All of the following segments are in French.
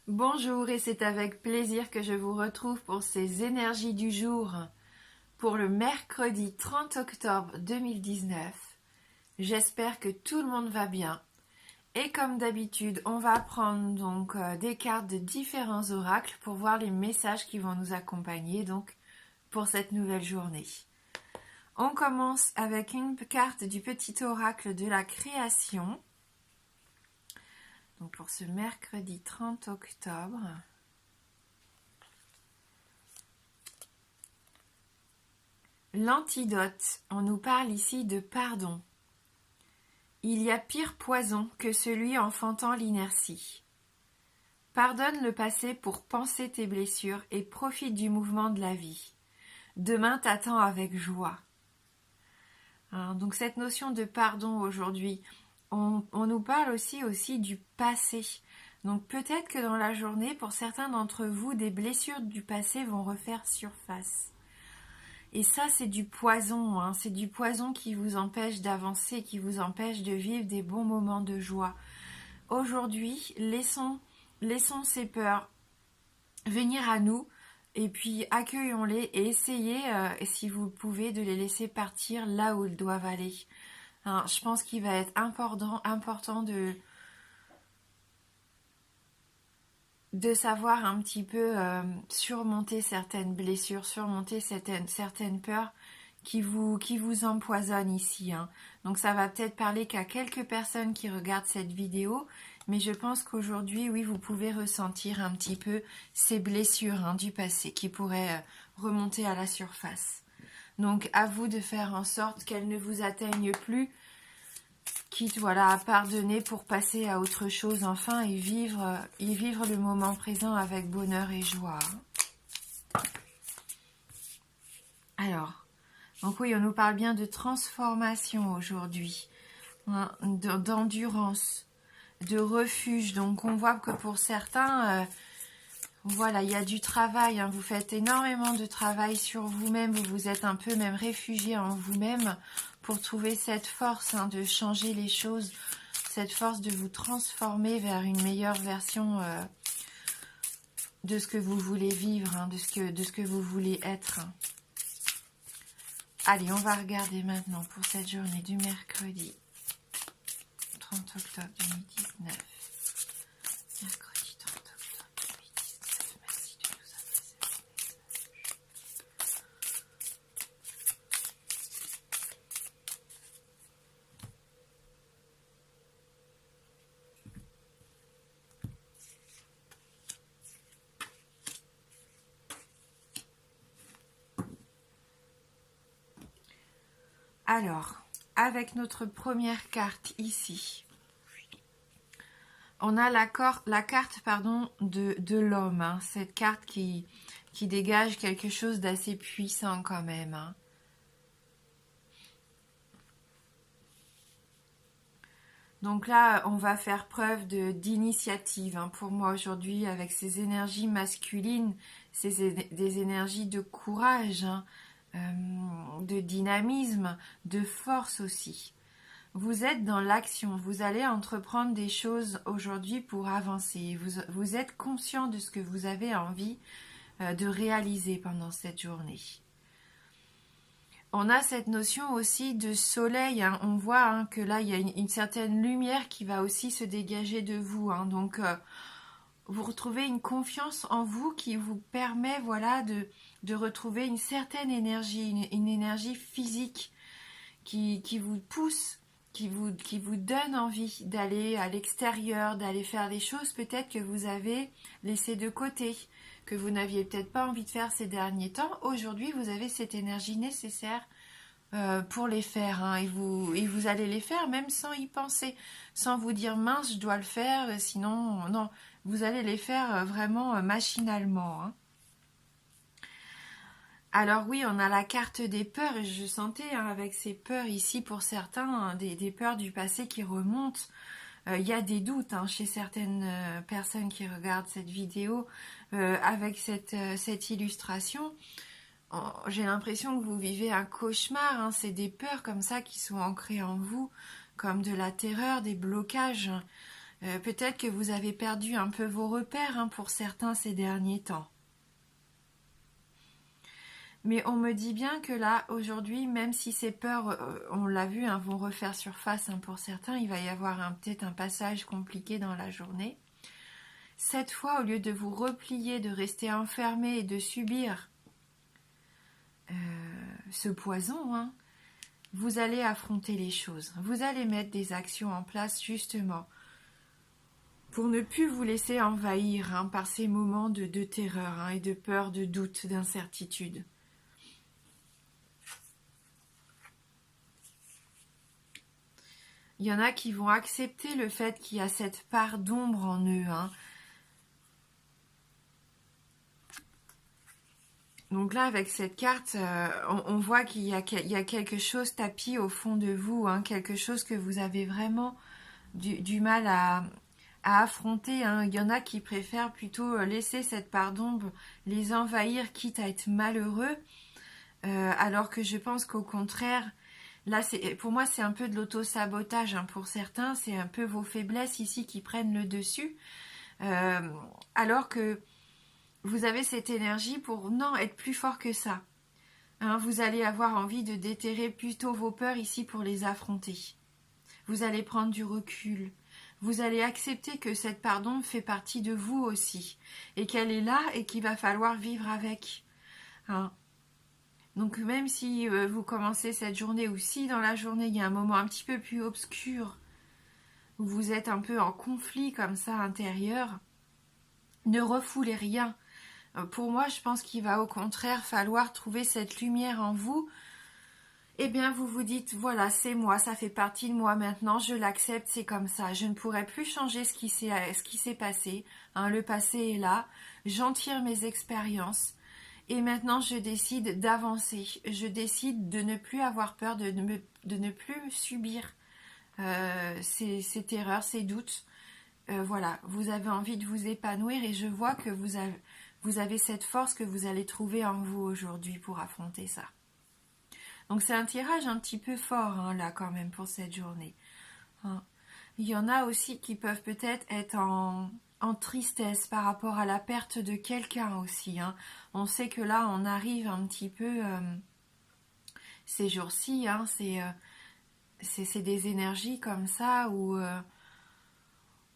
Bonjour et c'est avec plaisir que je vous retrouve pour ces énergies du jour pour le mercredi 30 octobre 2019. J'espère que tout le monde va bien. Et comme d'habitude, on va prendre donc des cartes de différents oracles pour voir les messages qui vont nous accompagner donc pour cette nouvelle journée. On commence avec une carte du petit oracle de la création. Donc pour ce mercredi 30 octobre. L'antidote, on nous parle ici de pardon. Il y a pire poison que celui enfantant l'inertie. Pardonne le passé pour panser tes blessures et profite du mouvement de la vie. Demain t'attend avec joie. Donc cette notion de pardon aujourd'hui, on nous parle aussi du passé. Donc peut-être que dans la journée, pour certains d'entre vous, des blessures du passé vont refaire surface. Et ça, c'est du poison, hein. C'est du poison qui vous empêche d'avancer, qui vous empêche de vivre des bons moments de joie. Aujourd'hui, laissons ces peurs venir à nous et puis accueillons-les et essayez, si vous pouvez, de les laisser partir là où ils doivent aller. Hein, je pense qu'il va être important de savoir un petit peu surmonter certaines blessures, surmonter certaines peurs qui vous empoisonnent ici. Hein. Donc ça va peut-être parler qu'à quelques personnes qui regardent cette vidéo, mais je pense qu'aujourd'hui, oui, vous pouvez ressentir un petit peu ces blessures du passé qui pourraient remonter à la surface. Donc à vous de faire en sorte qu'elles ne vous atteignent plus, quitte à pardonner pour passer à autre chose enfin et vivre le moment présent avec bonheur et joie. Alors, donc oui, on nous parle bien de transformation aujourd'hui, d'endurance, de refuge. Donc on voit que pour certains, voilà, il y a du travail, vous faites énormément de travail sur vous-même, vous vous êtes un peu même réfugié en vous-même pour trouver cette force de changer les choses, cette force de vous transformer vers une meilleure version de ce que vous voulez vivre, de ce que vous voulez être. Allez, on va regarder maintenant pour cette journée du mercredi 30 octobre 2019. Mercredi 30 octobre 2019. Merci de nous adresser ce message. Alors, avec notre première carte ici, on a la carte de l'homme, cette carte qui dégage quelque chose d'assez puissant quand même. Donc là, on va faire preuve d'initiative pour moi aujourd'hui avec ces énergies masculines, des énergies de courage, de dynamisme, de force aussi. Vous êtes dans l'action, vous allez entreprendre des choses aujourd'hui pour avancer. Vous êtes conscient de ce que vous avez envie de réaliser pendant cette journée. On a cette notion aussi de soleil, on voit que là il y a une certaine lumière qui va aussi se dégager de vous. Donc vous retrouvez une confiance en vous qui vous permet de retrouver une certaine énergie, une énergie physique qui vous pousse, qui vous donne envie d'aller à l'extérieur, d'aller faire des choses peut-être que vous avez laissées de côté, que vous n'aviez peut-être pas envie de faire ces derniers temps. Aujourd'hui, vous avez cette énergie nécessaire pour les faire. Et vous allez les faire même sans y penser, sans vous dire mince, je dois le faire, sinon, non. Vous allez les faire vraiment machinalement. Alors oui, on a la carte des peurs et je sentais avec ces peurs ici pour certains, des peurs du passé qui remontent. Il y a des doutes chez certaines personnes qui regardent cette vidéo avec cette illustration. J'ai l'impression que vous vivez un cauchemar, c'est des peurs comme ça qui sont ancrées en vous, comme de la terreur, des blocages. Peut-être que vous avez perdu un peu vos repères, hein, pour certains ces derniers temps. Mais on me dit bien que là, aujourd'hui, même si ces peurs, on l'a vu, hein, vont refaire surface, hein, pour certains, il va y avoir peut-être un passage compliqué dans la journée. Cette fois, au lieu de vous replier, de rester enfermé et de subir ce poison, hein, vous allez affronter les choses. Vous allez mettre des actions en place justement pour ne plus vous laisser envahir, hein, par ces moments de terreur, hein, et de peur, de doute, d'incertitude. Il y en a qui vont accepter le fait qu'il y a cette part d'ombre en eux, hein. Donc là, avec cette carte, on voit qu'il y a quelque chose tapis au fond de vous, hein, quelque chose que vous avez vraiment du mal à affronter, hein. Il y en a qui préfèrent plutôt laisser cette part d'ombre les envahir, quitte à être malheureux, alors que je pense qu'au contraire, là, pour moi, c'est un peu de l'auto-sabotage, hein, pour certains, c'est un peu vos faiblesses ici qui prennent le dessus, alors que vous avez cette énergie pour, non, être plus fort que ça. Hein, vous allez avoir envie de déterrer plutôt vos peurs ici pour les affronter. Vous allez prendre du recul. Vous allez accepter que cette pardon fait partie de vous aussi. Et qu'elle est là et qu'il va falloir vivre avec. Hein. Donc même si vous commencez cette journée ou si dans la journée il y a un moment un petit peu plus obscur, où vous êtes un peu en conflit comme ça intérieur, ne refoulez rien. Pour moi, je pense qu'il va au contraire falloir trouver cette lumière en vous. Eh bien, vous vous dites, voilà, c'est moi, ça fait partie de moi maintenant, je l'accepte, c'est comme ça. Je ne pourrai plus changer ce qui s'est passé. Hein, le passé est là, j'en tire mes expériences. Et maintenant, je décide d'avancer. Je décide de ne plus avoir peur, de ne plus subir ces terreurs, ces doutes. Voilà, vous avez envie de vous épanouir et je vois que vous avez cette force que vous allez trouver en vous aujourd'hui pour affronter ça. Donc c'est un tirage un petit peu fort, hein, là quand même pour cette journée. Hein. Il y en a aussi qui peuvent peut-être être en tristesse par rapport à la perte de quelqu'un aussi. Hein. On sait que là on arrive un petit peu ces jours-ci, hein, c'est des énergies comme ça où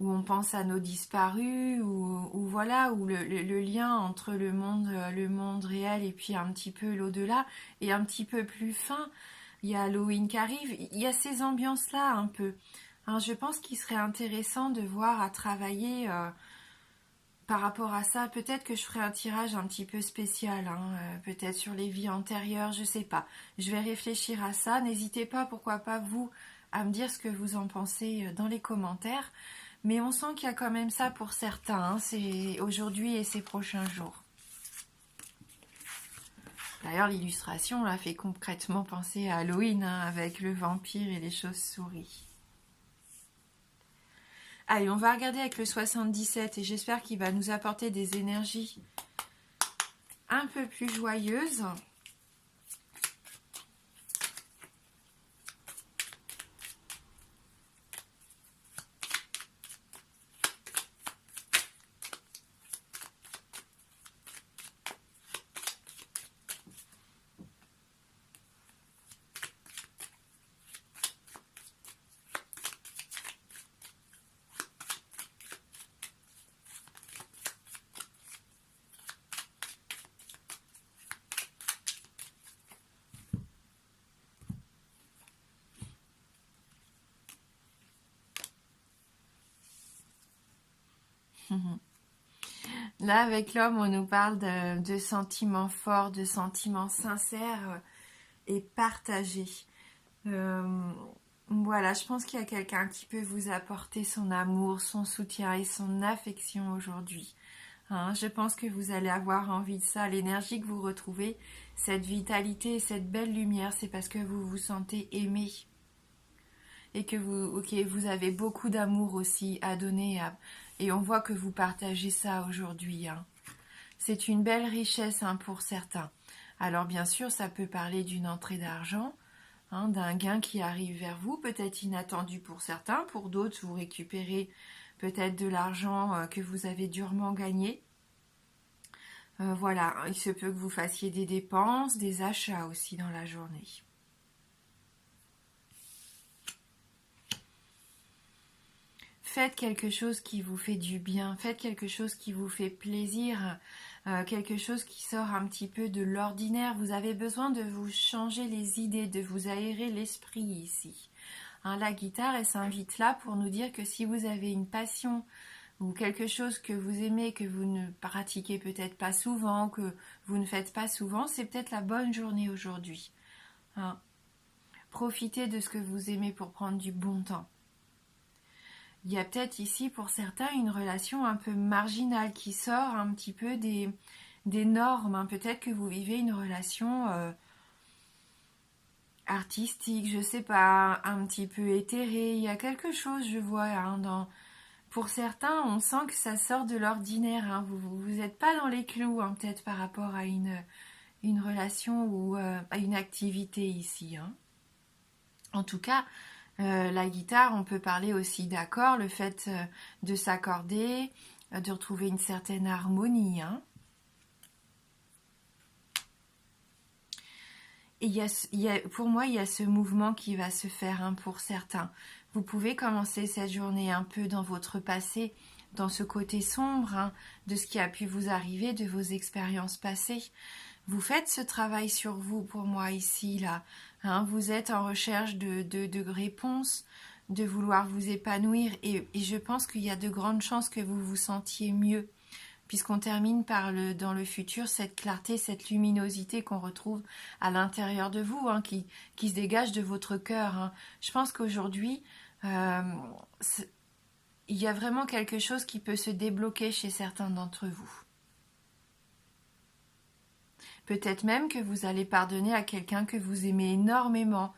on pense à nos disparus, ou voilà, où le lien entre le monde réel et puis un petit peu l'au-delà est un petit peu plus fin. Il y a Halloween qui arrive, il y a ces ambiances-là un peu. Hein, je pense qu'il serait intéressant de voir à travailler par rapport à ça. Peut-être que je ferai un tirage un petit peu spécial, hein, peut-être sur les vies antérieures, je sais pas. Je vais réfléchir à ça. N'hésitez pas, pourquoi pas vous, à me dire ce que vous en pensez dans les commentaires. Mais on sent qu'il y a quand même ça pour certains, hein, c'est aujourd'hui et ces prochains jours. D'ailleurs, l'illustration là fait concrètement penser à Halloween, hein, avec le vampire et les chauves-souris. Allez, on va regarder avec le 77 et j'espère qu'il va nous apporter des énergies un peu plus joyeuses. Là, avec l'homme, on nous parle de sentiments forts, de sentiments sincères et partagés. Voilà, je pense qu'il y a quelqu'un qui peut vous apporter son amour, son soutien et son affection aujourd'hui. Hein, je pense que vous allez avoir envie de ça. L'énergie que vous retrouvez, cette vitalité et cette belle lumière, c'est parce que vous vous sentez aimé. Et que vous avez beaucoup d'amour aussi à donner. Et on voit que vous partagez ça aujourd'hui. Hein. C'est une belle richesse, hein, pour certains. Alors bien sûr, ça peut parler d'une entrée d'argent, hein, d'un gain qui arrive vers vous, peut-être inattendu pour certains. Pour d'autres, vous récupérez peut-être de l'argent que vous avez durement gagné. Voilà, il se peut que vous fassiez des dépenses, des achats aussi dans la journée. Faites quelque chose qui vous fait du bien, faites quelque chose qui vous fait plaisir, quelque chose qui sort un petit peu de l'ordinaire. Vous avez besoin de vous changer les idées, de vous aérer l'esprit ici. Hein, la guitare, elle s'invite là pour nous dire que si vous avez une passion ou quelque chose que vous aimez, que vous ne pratiquez peut-être pas souvent, que vous ne faites pas souvent, c'est peut-être la bonne journée aujourd'hui. Hein. Profitez de ce que vous aimez pour prendre du bon temps. Il y a peut-être ici pour certains une relation un peu marginale qui sort un petit peu des normes. Hein. Peut-être que vous vivez une relation artistique, je sais pas, un petit peu éthérée. Il y a quelque chose, je vois, hein, pour certains, on sent que ça sort de l'ordinaire. Hein. Vous n'êtes pas dans les clous, hein, peut-être par rapport à une relation ou à une activité ici. Hein. En tout cas, la guitare, on peut parler aussi d'accords, le fait de s'accorder, de retrouver une certaine harmonie. Hein. Et pour moi, il y a ce mouvement qui va se faire hein, pour certains. Vous pouvez commencer cette journée un peu dans votre passé, dans ce côté sombre hein, de ce qui a pu vous arriver, de vos expériences passées. Vous faites ce travail sur vous pour moi ici, là. Hein, vous êtes en recherche de réponses, de vouloir vous épanouir et je pense qu'il y a de grandes chances que vous vous sentiez mieux puisqu'on termine par dans le futur cette clarté, cette luminosité qu'on retrouve à l'intérieur de vous, hein, qui se dégage de votre cœur. Hein. Je pense qu'aujourd'hui, il y a vraiment quelque chose qui peut se débloquer chez certains d'entre vous. Peut-être même que vous allez pardonner à quelqu'un que vous aimez énormément.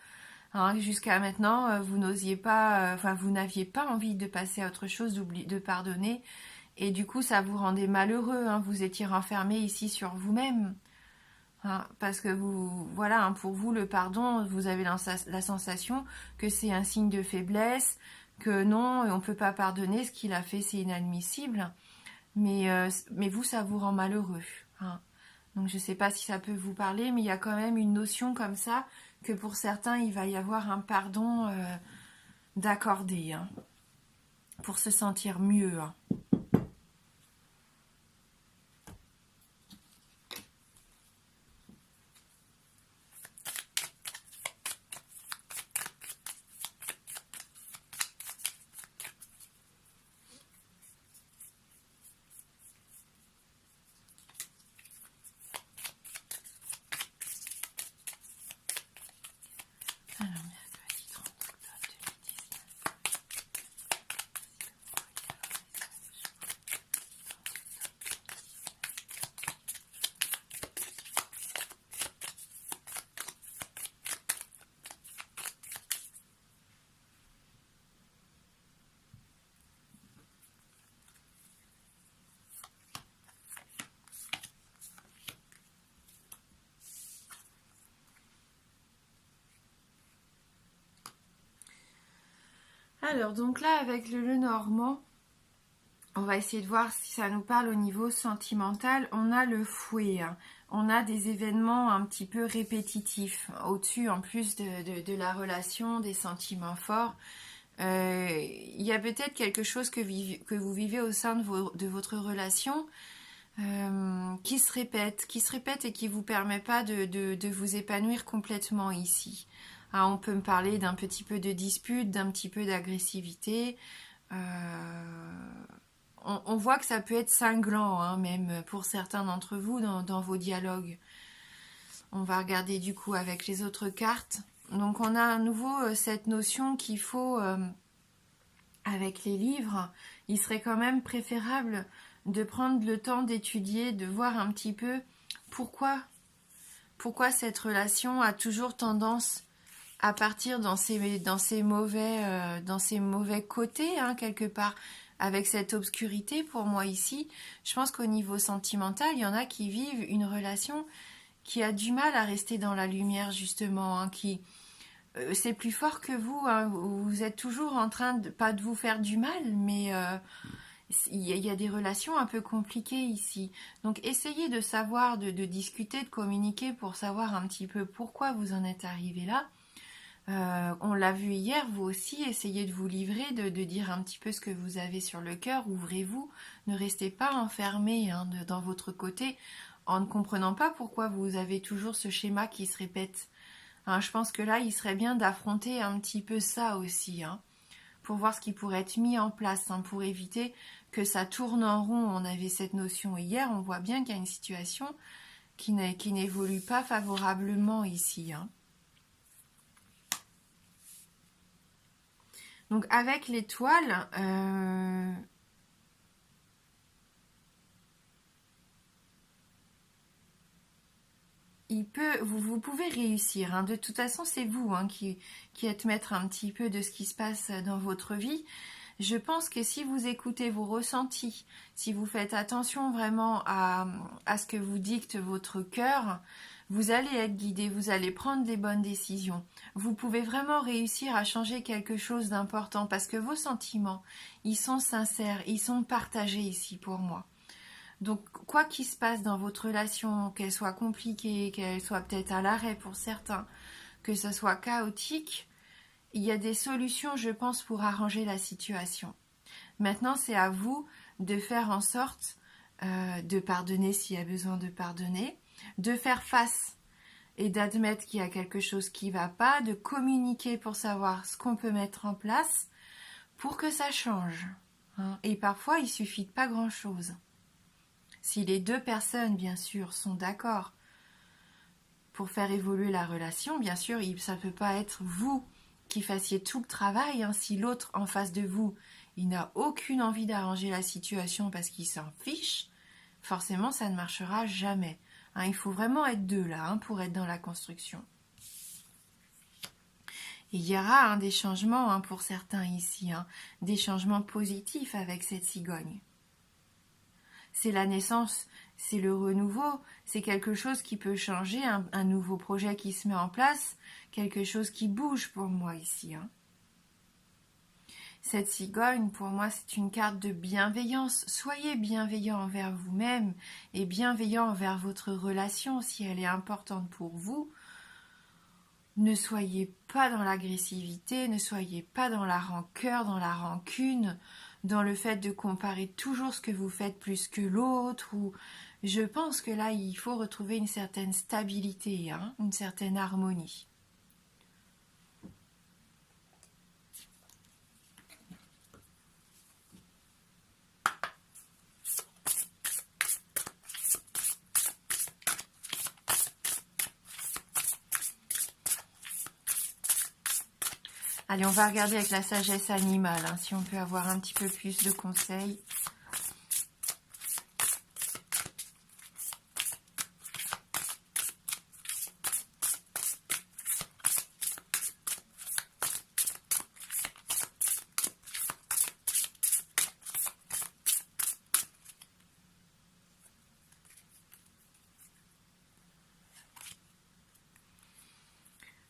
Hein, jusqu'à maintenant, vous n'aviez pas envie de passer à autre chose, de pardonner. Et du coup, ça vous rendait malheureux. Hein, vous étiez renfermé ici sur vous-même. Hein, parce que voilà, hein, pour vous, le pardon, vous avez la sensation que c'est un signe de faiblesse, que non, on ne peut pas pardonner, ce qu'il a fait, c'est inadmissible. Mais vous, ça vous rend malheureux. Hein. Donc je ne sais pas si ça peut vous parler, mais il y a quand même une notion comme ça, que pour certains, il va y avoir un pardon d'accordé, hein, pour se sentir mieux. Hein. Alors, donc là, avec le Lenormand, on va essayer de voir si ça nous parle au niveau sentimental. On a le fouet, hein. On a des événements un petit peu répétitifs au-dessus, en plus de la relation, des sentiments forts. Il y a peut-être quelque chose que vous vivez au sein de votre relation qui se répète et qui ne vous permet pas de vous épanouir complètement ici. Ah, on peut me parler d'un petit peu de dispute, d'un petit peu d'agressivité. On voit que ça peut être cinglant, hein, même pour certains d'entre vous dans vos dialogues. On va regarder du coup avec les autres cartes. Donc on a à nouveau cette notion qu'il faut, avec les livres, il serait quand même préférable de prendre le temps d'étudier, de voir un petit peu pourquoi cette relation a toujours tendance à partir dans ces mauvais côtés, hein, quelque part, avec cette obscurité. Pour moi ici, je pense qu'au niveau sentimental, il y en a qui vivent une relation qui a du mal à rester dans la lumière, justement, hein, qui c'est plus fort que vous, hein. Vous êtes toujours en train de, pas de vous faire du mal, mais il y a des relations un peu compliquées ici. Donc essayez de savoir, de discuter, de communiquer pour savoir un petit peu pourquoi vous en êtes arrivé là. On l'a vu hier, vous aussi, essayez de vous livrer, de dire un petit peu ce que vous avez sur le cœur, ouvrez-vous, ne restez pas enfermé hein, dans votre côté en ne comprenant pas pourquoi vous avez toujours ce schéma qui se répète. Hein, je pense que là, il serait bien d'affronter un petit peu ça aussi, hein, pour voir ce qui pourrait être mis en place, hein, pour éviter que ça tourne en rond. On avait cette notion hier, on voit bien qu'il y a une situation qui n'évolue pas favorablement ici, hein. Donc avec l'étoile, vous pouvez réussir. Hein. De toute façon, c'est vous hein, qui êtes maître un petit peu de ce qui se passe dans votre vie. Je pense que si vous écoutez vos ressentis, si vous faites attention vraiment à ce que vous dicte votre cœur, vous allez être guidé, vous allez prendre des bonnes décisions. Vous pouvez vraiment réussir à changer quelque chose d'important parce que vos sentiments, ils sont sincères, ils sont partagés ici pour moi. Donc, quoi qu'il se passe dans votre relation, qu'elle soit compliquée, qu'elle soit peut-être à l'arrêt pour certains, que ce soit chaotique, il y a des solutions, je pense, pour arranger la situation. Maintenant, c'est à vous de faire en sorte de pardonner s'il y a besoin de pardonner, de faire face et d'admettre qu'il y a quelque chose qui ne va pas, de communiquer pour savoir ce qu'on peut mettre en place pour que ça change. Hein. Et parfois, il suffit de pas grand-chose. Si les deux personnes, bien sûr, sont d'accord pour faire évoluer la relation, bien sûr, ça ne peut pas être vous qui fassiez tout le travail. Hein. Si l'autre en face de vous, il n'a aucune envie d'arranger la situation parce qu'il s'en fiche, forcément, ça ne marchera jamais. Hein, il faut vraiment être deux là hein, pour être dans la construction. Et il y aura hein, des changements hein, pour certains ici, hein, des changements positifs avec cette cigogne. C'est la naissance, c'est le renouveau, c'est quelque chose qui peut changer, un nouveau projet qui se met en place, quelque chose qui bouge pour moi ici. Hein. Cette cigogne, pour moi, c'est une carte de bienveillance. Soyez bienveillant envers vous-même et bienveillant envers votre relation si elle est importante pour vous. Ne soyez pas dans l'agressivité, ne soyez pas dans la rancœur, dans la rancune, dans le fait de comparer toujours ce que vous faites plus que l'autre. Ou je pense que là, il faut retrouver une certaine stabilité, hein, une certaine harmonie. Allez, on va regarder avec la sagesse animale, hein, si on peut avoir un petit peu plus de conseils.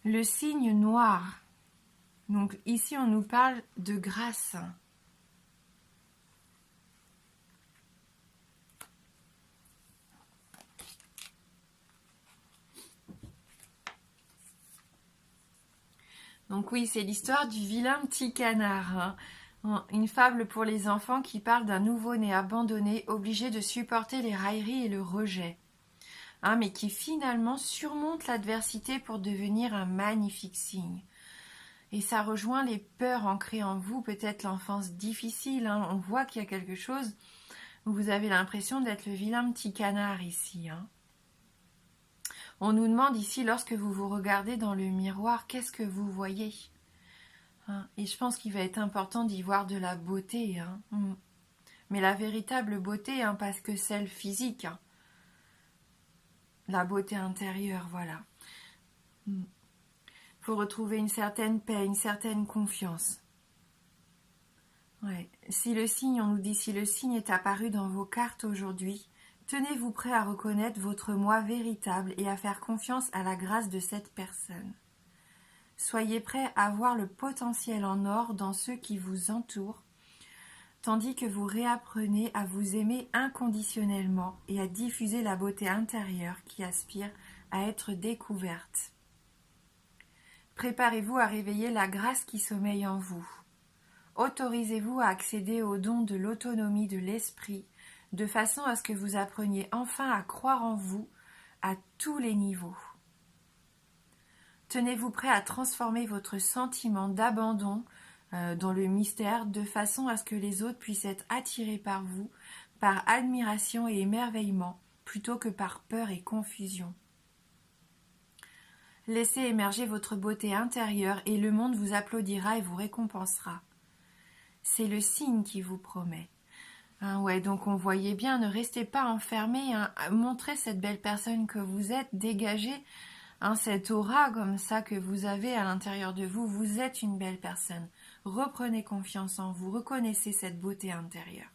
Le signe noir. Donc ici, on nous parle de grâce. Donc oui, c'est l'histoire du vilain petit canard. Hein. Une fable pour les enfants qui parle d'un nouveau-né abandonné, obligé de supporter les railleries et le rejet. Hein, mais qui finalement surmonte l'adversité pour devenir un magnifique signe. Et ça rejoint les peurs ancrées en vous, peut-être l'enfance difficile. Hein. On voit qu'il y a quelque chose où vous avez l'impression d'être le vilain petit canard ici. Hein. On nous demande ici, lorsque vous vous regardez dans le miroir, qu'est-ce que vous voyez hein. Et je pense qu'il va être important d'y voir de la beauté. Hein. Mais la véritable beauté, hein, parce que celle physique. Hein. La beauté intérieure, voilà. Faut retrouver une certaine paix, une certaine confiance. Ouais. Si le signe, on nous dit, si le signe est apparu dans vos cartes aujourd'hui, tenez-vous prêt à reconnaître votre moi véritable et à faire confiance à la grâce de cette personne. Soyez prêt à voir le potentiel en or dans ceux qui vous entourent, tandis que vous réapprenez à vous aimer inconditionnellement et à diffuser la beauté intérieure qui aspire à être découverte. Préparez-vous à réveiller la grâce qui sommeille en vous. Autorisez-vous à accéder au don de l'autonomie de l'esprit, de façon à ce que vous appreniez enfin à croire en vous à tous les niveaux. Tenez-vous prêt à transformer votre sentiment d'abandon dans le mystère, de façon à ce que les autres puissent être attirés par vous, par admiration et émerveillement, plutôt que par peur et confusion. Laissez émerger votre beauté intérieure et le monde vous applaudira et vous récompensera. C'est le signe qui vous promet. Ouais, donc on voyait bien, ne restez pas enfermés, montrez cette belle personne que vous êtes, dégagez cette aura comme ça que vous avez à l'intérieur de vous. Vous êtes une belle personne. Reprenez confiance en vous, reconnaissez cette beauté intérieure.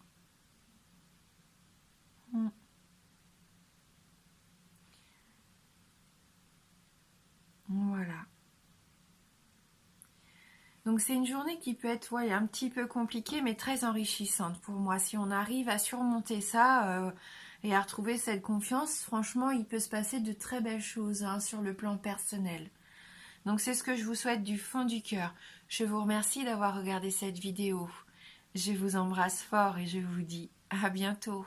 Voilà. Donc c'est une journée qui peut être un petit peu compliquée mais très enrichissante pour moi. Si on arrive à surmonter ça et à retrouver cette confiance, franchement il peut se passer de très belles choses sur le plan personnel. Donc c'est ce que je vous souhaite du fond du cœur. Je vous remercie d'avoir regardé cette vidéo. Je vous embrasse fort et je vous dis à bientôt.